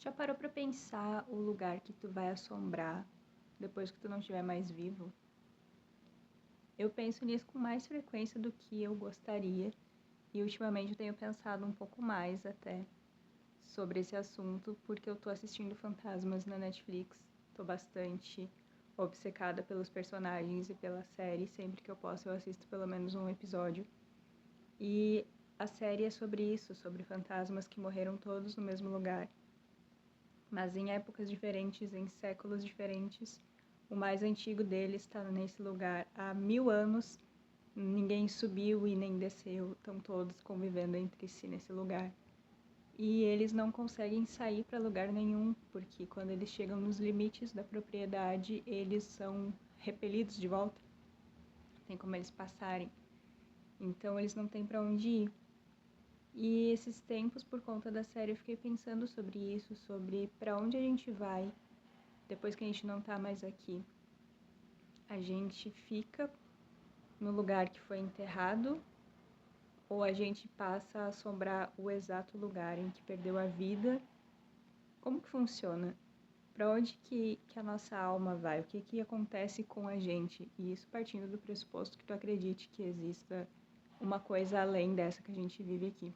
Já parou pra pensar o lugar que tu vai assombrar depois que tu não estiver mais vivo? Eu penso nisso com mais frequência do que eu gostaria e ultimamente eu tenho pensado um pouco mais até sobre esse assunto porque eu tô assistindo Fantasmas na Netflix. Tô bastante obcecada pelos personagens e pela série. Sempre que eu posso eu assisto pelo menos um episódio. E a série é sobre isso, sobre fantasmas que morreram todos no mesmo lugar, mas em épocas diferentes, em séculos diferentes. O mais antigo deles está nesse lugar há 1000 anos. Ninguém subiu e nem desceu, estão todos convivendo entre si nesse lugar. E eles não conseguem sair para lugar nenhum, porque quando eles chegam nos limites da propriedade, eles são repelidos de volta. Tem como eles passarem. Então eles não têm para onde ir. E esses tempos, por conta da série, eu fiquei pensando sobre isso, sobre para onde a gente vai depois que a gente não tá mais aqui. A gente fica no lugar que foi enterrado ou a gente passa a assombrar o exato lugar em que perdeu a vida? Como que funciona? Para onde que a nossa alma vai? O que acontece com a gente? E isso partindo do pressuposto que tu acredite que exista uma coisa além dessa que a gente vive aqui.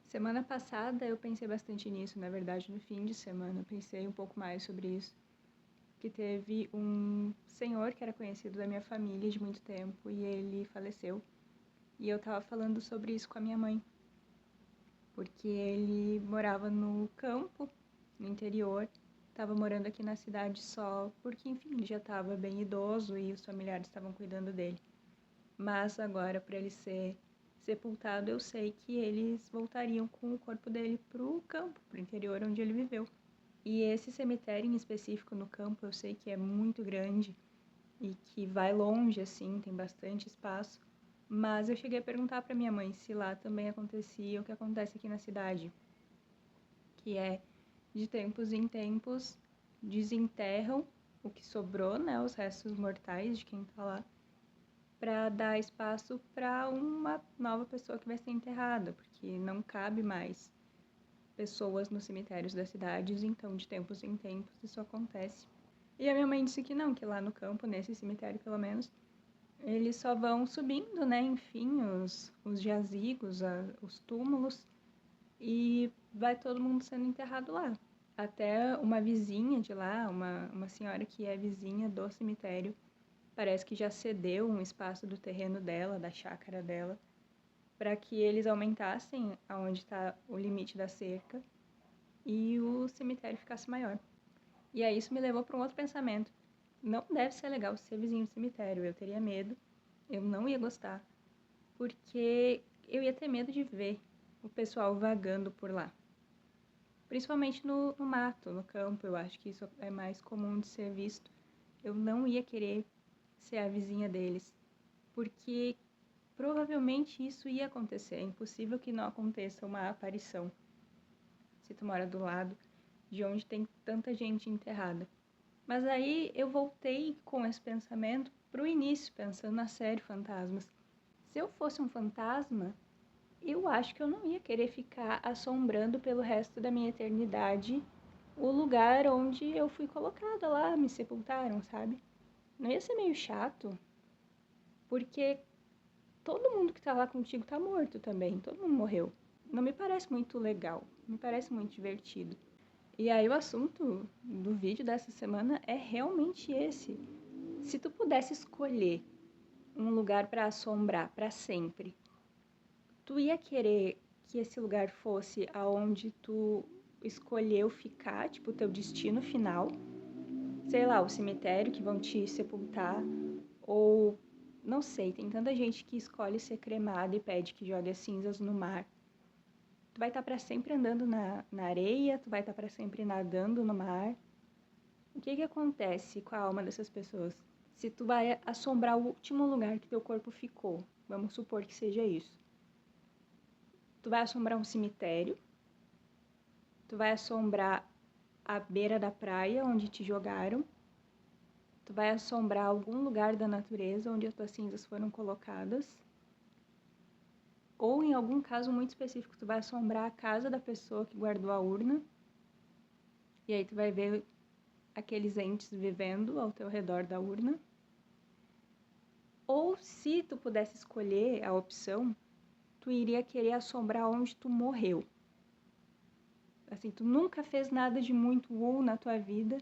Semana passada eu pensei bastante nisso, na verdade no fim de semana eu pensei um pouco mais sobre isso. Que teve um senhor que era conhecido da minha família de muito tempo e ele faleceu. E eu tava falando sobre isso com a minha mãe, porque ele morava no campo, no interior, tava morando aqui na cidade só porque, enfim, ele já estava bem idoso e os familiares estavam cuidando dele. Mas agora, para ele ser sepultado, eu sei que eles voltariam com o corpo dele pro campo, pro interior onde ele viveu. E esse cemitério em específico no campo, eu sei que é muito grande e que vai longe, assim, tem bastante espaço. Mas eu cheguei a perguntar para minha mãe se lá também acontecia o que acontece aqui na cidade, que é, de tempos em tempos, desenterram o que sobrou, né, os restos mortais de quem tá lá, para dar espaço para uma nova pessoa que vai ser enterrada, porque não cabe mais pessoas nos cemitérios das cidades, então de tempos em tempos isso acontece. E a minha mãe disse que não, que lá no campo, nesse cemitério pelo menos, eles só vão subindo, né, enfim, os jazigos, os túmulos, e vai todo mundo sendo enterrado lá. Até uma vizinha de lá, uma senhora que é vizinha do cemitério, parece que já cedeu um espaço do terreno dela, da chácara dela, para que eles aumentassem aonde está o limite da cerca e o cemitério ficasse maior. E aí isso me levou para um outro pensamento. Não deve ser legal ser vizinho do cemitério, eu teria medo, eu não ia gostar, porque eu ia ter medo de ver o pessoal vagando por lá. Principalmente no mato, no campo, eu acho que isso é mais comum de ser visto. Eu não ia querer ser a vizinha deles, porque provavelmente isso ia acontecer. É impossível que não aconteça uma aparição se tu mora do lado de onde tem tanta gente enterrada. Mas aí eu voltei com esse pensamento pro início, pensando na série Fantasmas. Se eu fosse um fantasma, eu acho que eu não ia querer ficar assombrando pelo resto da minha eternidade o lugar onde eu fui colocada lá, me sepultaram, sabe? Não ia ser meio chato, porque todo mundo que tá lá contigo tá morto também, todo mundo morreu. Não me parece muito legal, me parece muito divertido. E aí o assunto do vídeo dessa semana é realmente esse. Se tu pudesse escolher um lugar para assombrar para sempre, tu ia querer que esse lugar fosse aonde tu escolheu ficar, tipo, o teu destino final? Sei lá, o cemitério que vão te sepultar, ou não sei, tem tanta gente que escolhe ser cremada e pede que jogue as cinzas no mar. Tu vai estar para sempre andando na areia, tu vai estar para sempre nadando no mar. O que acontece com a alma dessas pessoas? Se tu vai assombrar o último lugar que teu corpo ficou, vamos supor que seja isso. Tu vai assombrar um cemitério, tu vai assombrar a beira da praia onde te jogaram, tu vai assombrar algum lugar da natureza onde as tuas cinzas foram colocadas, ou em algum caso muito específico, tu vai assombrar a casa da pessoa que guardou a urna, E aí tu vai ver aqueles entes vivendo ao teu redor da urna. Ou se tu pudesse escolher a opção, tu iria querer assombrar onde tu morreu. Assim, tu nunca fez nada de muito na tua vida,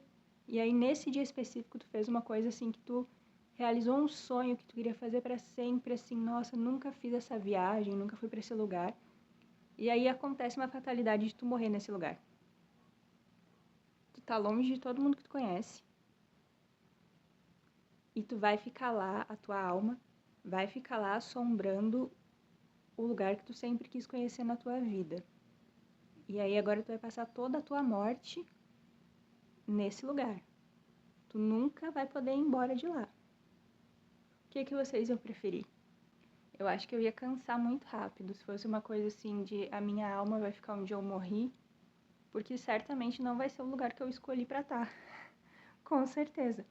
e aí nesse dia específico tu fez uma coisa assim que tu realizou um sonho que tu queria fazer para sempre, assim, nossa, nunca fiz essa viagem, nunca fui para esse lugar. E aí acontece uma fatalidade de tu morrer nesse lugar. Tu tá longe de todo mundo que tu conhece. E tu vai ficar lá, a tua alma vai ficar lá assombrando o lugar que tu sempre quis conhecer na tua vida. E aí agora tu vai passar toda a tua morte nesse lugar. Tu nunca vai poder ir embora de lá. O que vocês iam preferir? Eu acho que eu ia cansar muito rápido se fosse uma coisa assim de a minha alma vai ficar onde eu morri, porque certamente não vai ser o lugar que eu escolhi pra estar. Com certeza.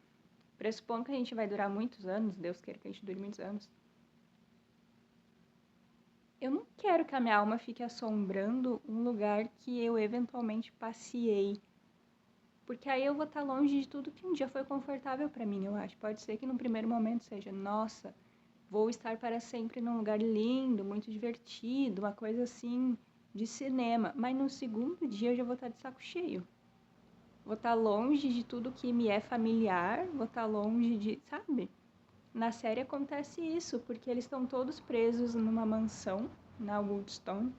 Pressupondo que a gente vai durar muitos anos, Deus queira que a gente dure muitos anos. Eu não quero que a minha alma fique assombrando um lugar que eu eventualmente passeei. Porque aí eu vou estar longe de tudo que um dia foi confortável pra mim, eu acho. Pode ser que no primeiro momento seja, nossa, vou estar para sempre num lugar lindo, muito divertido, uma coisa assim de cinema. Mas no segundo dia eu já vou estar de saco cheio. Vou estar longe de tudo que me é familiar, vou estar longe de, sabe? Na série acontece isso, porque eles estão todos presos numa mansão, na Woodstone,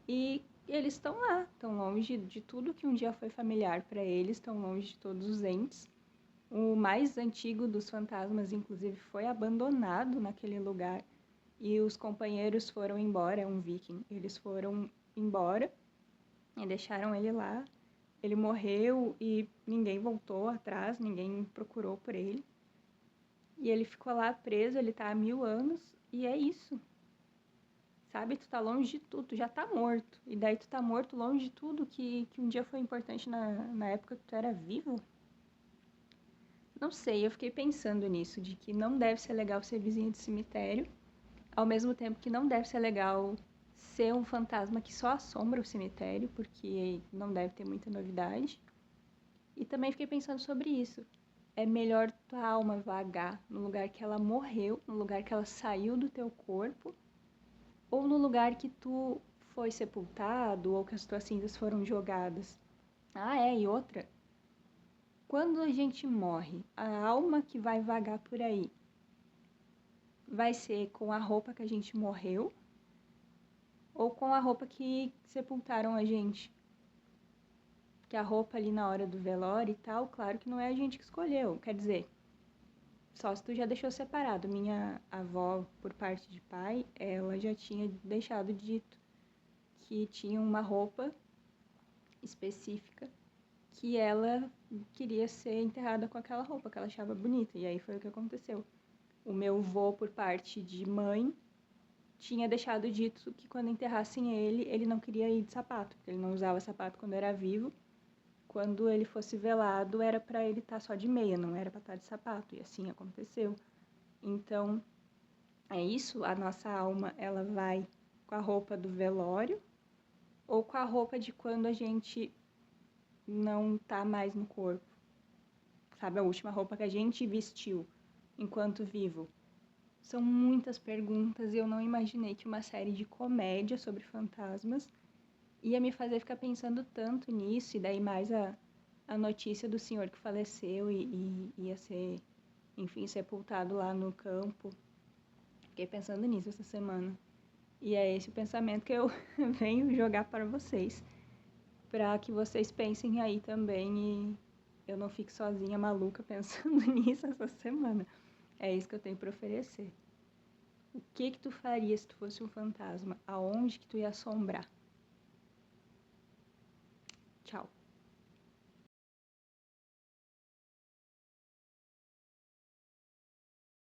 e eles estão lá, estão longe de tudo que um dia foi familiar para eles, estão longe de todos os entes. O mais antigo dos fantasmas, inclusive, foi abandonado naquele lugar e os companheiros foram embora, é um viking, eles foram embora e deixaram ele lá. Ele morreu e ninguém voltou atrás, ninguém procurou por ele. E ele ficou lá preso, ele tá há 1000 anos e é isso. Sabe, tu tá longe de tudo, tu já tá morto. E daí tu tá morto longe de tudo que um dia foi importante na época que tu era vivo. Não sei, eu fiquei pensando nisso, de que não deve ser legal ser vizinho de cemitério, ao mesmo tempo que não deve ser legal ser um fantasma que só assombra o cemitério, porque não deve ter muita novidade. E também fiquei pensando sobre isso. É melhor tua alma vagar no lugar que ela morreu, no lugar que ela saiu do teu corpo, ou no lugar que tu foi sepultado ou que as tuas cinzas foram jogadas. Ah, é, e outra. Quando a gente morre, a alma que vai vagar por aí vai ser com a roupa que a gente morreu ou com a roupa que sepultaram a gente? Porque a roupa ali na hora do velório e tal, claro que não é a gente que escolheu. Quer dizer, só se tu já deixou separado. Minha avó, por parte de pai, ela já tinha deixado dito que tinha uma roupa específica que ela queria ser enterrada com aquela roupa que ela achava bonita. E aí foi o que aconteceu. O meu avô, por parte de mãe, tinha deixado dito que quando enterrassem ele, ele não queria ir de sapato, porque ele não usava sapato quando era vivo. Quando ele fosse velado, era para ele estar só de meia, não era para estar de sapato. E assim aconteceu. Então, é isso, a nossa alma, ela vai com a roupa do velório ou com a roupa de quando a gente não tá mais no corpo. Sabe, a última roupa que a gente vestiu enquanto vivo. São muitas perguntas e eu não imaginei que uma série de comédia sobre fantasmas ia me fazer ficar pensando tanto nisso, e daí mais a notícia do senhor que faleceu e ia ser, enfim, sepultado lá no campo. Fiquei pensando nisso essa semana. E é esse o pensamento que eu venho jogar para vocês, para que vocês pensem aí também e eu não fique sozinha maluca pensando nisso essa semana. É isso que eu tenho para oferecer. O que tu faria se tu fosse um fantasma? Aonde que tu ia assombrar? Tchau.